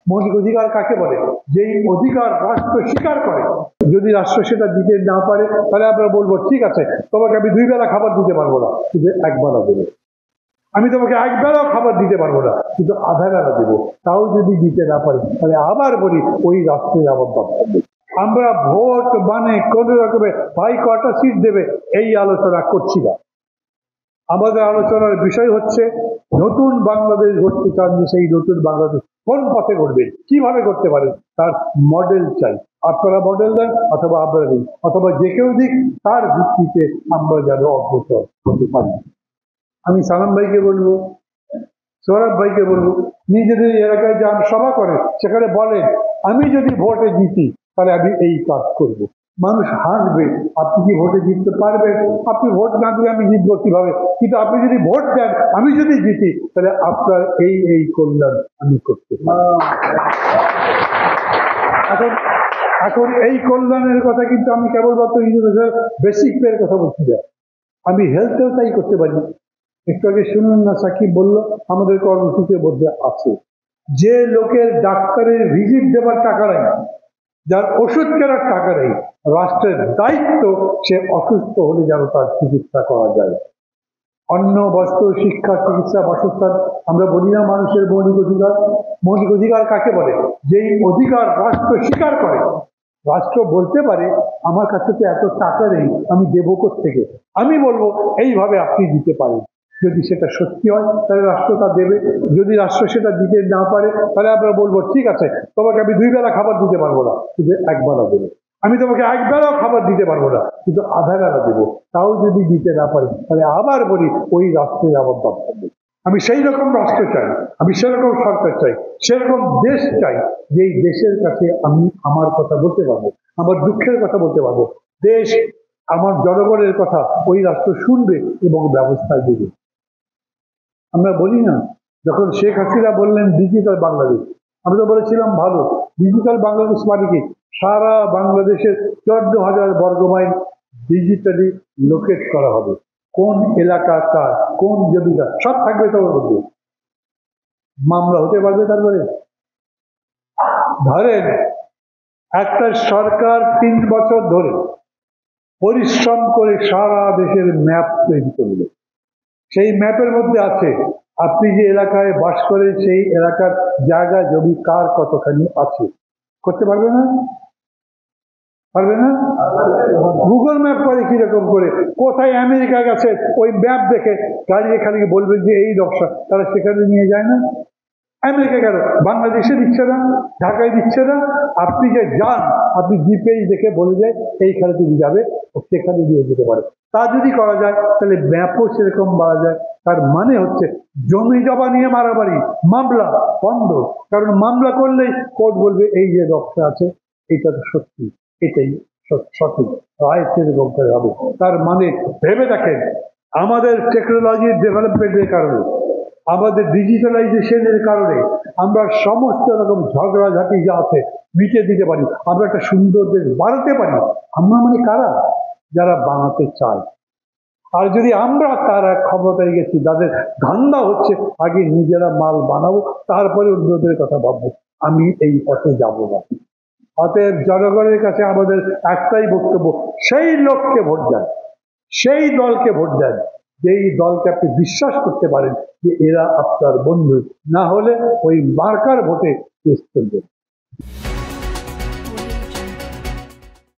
মৌলিক অধিকার কাকে বলে? যেই অধিকার রাষ্ট্র স্বীকার করে। যদি রাষ্ট্র সেটা দিতে না পারে তাহলে আমরা বলবো ঠিক আছে, তোমাকে আমি 2 বেলা খাবার দিতে পারবো না, কিন্তু 1 বেলা দেবো। আমি তোমাকে 1 বেলাও খাবার দিতে পারবো না, কিন্তু আধা বেলা দেবো। তাও যদি দিতে না পারি তাহলে আবার বলি ওই রাষ্ট্রের আমার দরকার নেই। আমরা ভোট মানে কোন রকমের ভাই কটা সিট দেবে এই আলোচনা করছি না। আমাদের আলোচনার বিষয় হচ্ছে নতুন বাংলাদেশ গড়তে চান, যে সেই নতুন বাংলাদেশ কোন পথে গড়বেন, কিভাবে করতে পারেন, তার মডেল চাই। আপনারা মডেল দেন অথবা আমরা দিন, অথবা যে কেউ দিক, তার ভিত্তিতে আমরা যেন অগ্রসর হতে পারি। আমি সালাম ভাইকে বলবো, সৌরভ ভাইকে বলবো, নিজেদের এলাকায় যান, সভা করেন, সেখানে বলেন আমি যদি ভোটে জিতি তাহলে আমি এই কাজ করব। মানুষ হাসবে, আপনি কি ভোটে জিততে পারবেন? আপনি ভোট না দিয়ে আমি জিতবো কিভাবে? কিন্তু আপনি যদি ভোট দেন, আমি যদি জিতি, তাহলে আপনার এই কল্যাণ আমি করতে পারি। এখন এই কল্যাণের কথা কিন্তু আমি কেবলমাত্র ইউনিভার্সাল বেসিক পের কথা বলছি না, আমি হেলথেও তাই করতে পারি। একটু আগে শুনুন না, সাকিব বললো আমাদের কর্মসূচির মধ্যে আছে যে লোকের ডাক্তারের ভিজিট দেবার টাকা নেই, যার ওষুধ কেনার টাকা নেই, রাষ্ট্রের দায়িত্ব সে অসুস্থ হলে যেন তার চিকিৎসা করা যায়। অন্ন, বস্ত্র, শিক্ষা, চিকিৎসা, বাসস্থান, আমরা বলি না মানুষের মৌলিক অধিকার? মৌলিক অধিকার কাকে বলে? যেই অধিকার রাষ্ট্র স্বীকার করে। রাষ্ট্র বলতে পারে আমার কাছে তো এত টাকা নেই, আমি দেবো কোত্থেকে? আমি বলবো এইভাবে আপনি দিতে পারেন। যদি সেটা সত্যি হয় তাহলে রাষ্ট্র তা দেবে। যদি রাষ্ট্র সেটা দিতে না পারে তাহলে আমরা বলবো ঠিক আছে, তোমাকে আমি 2 বেলা খাবার দিতে পারবো না, কিন্তু 1 বেলা দেবো। আমি তোমাকে 1 বেলাও খাবার দিতে পারবো না, কিন্তু আধা বেলা দেবো। তাও যদি দিতে না পারি তাহলে আবার বলি ওই রাষ্ট্রের আমার দরকার নেই। আমি সেই রকম রাষ্ট্র চাই, আমি সেরকম সরকার চাই, সেরকম দেশ চাই, যেই দেশের কাছে আমি আমার কথা বলতে পারবো, আমার দুঃখের কথা বলতে পারবো। দেশ আমার জনগণের কথা ওই রাষ্ট্র শুনবে এবং ব্যবস্থা দেবে। আমরা বলি না, যখন শেখ হাসিনা বললেন ডিজিটাল বাংলাদেশ, আমরা তো বলেছিলাম ভালো। ডিজিটাল বাংলাদেশ মানে কি? সারা বাংলাদেশের 14,000 বর্গমাইল ডিজিটালি লোকেট করা হবে। কোন এলাকা কার, কোন জমিদার, সব থাকবে তার মধ্যে। মামলা হতে পারবে তারপরে? ধরেন একটা সরকার 3 বছর ধরে পরিশ্রম করে সারা দেশের ম্যাপ তৈরি করবে। সেই ম্যাপের মধ্যে আছে আপনি যে এলাকায় বাস করেন সেই এলাকার জায়গা জমি কার কতখানি আছে। করতে পারবে না? পারবে না? গুগল ম্যাপ করে কিরকম করে, কোথায় আমেরিকা গেছে ওই ম্যাপ দেখে গাড়ি এখানে বলবেন যে এই নকশা, তারা সেখানে নিয়ে যায় না। আমেরিকা কেন, বাংলাদেশে দিচ্ছে না, ঢাকায় দিচ্ছে না? আপনি যে যান, আপনি জিপেই দেখে বলে যায় এইখানে তুমি যাবে, ও সেখানে দিয়ে যেতে পারে। তা যদি করা যায় তাহলে ম্যাপও সেরকম বলা যায়। তার মানে হচ্ছে জমি জমা নিয়ে মারামারি, মামলা বন্ধ। কারণ মামলা করলেই কোর্ট বলবে এই যে নকশা আছে এটা তো সত্যি, এটাই সঠিক, রায় সেরকম করে হবে। তার মানে ভেবে দেখেন, আমাদের টেকনোলজির ডেভেলপমেন্টের কারণে, আমাদের ডিজিটালাইজেশনের কারণে আমরা সমস্ত রকম ঝগড়াঝাটি যা আছে মিটিয়ে দিতে পারি। আমরা একটা সুন্দর দেশ বানাতে পারি। আমরা মানে কারা? যারা বানাতে চায়। আর যদি আমরা তারা ক্ষমতায় গেছি, যাদের ধান্দা হচ্ছে আগে নিজেরা মাল বানাবো, তারপরে অন্যদের কথা ভাববো, আমি এই পথে যাব না। অতএব জনগণের কাছে আমাদের একটাই বক্তব্য, সেই লোককে ভোট দেন, সেই দলকে ভোট দেন যেই দলকে আপনি বিশ্বাস করতে পারেন যে এরা আপনার বন্ধু। না হলে ওই মার্কার ভোটে শেষ করবেন।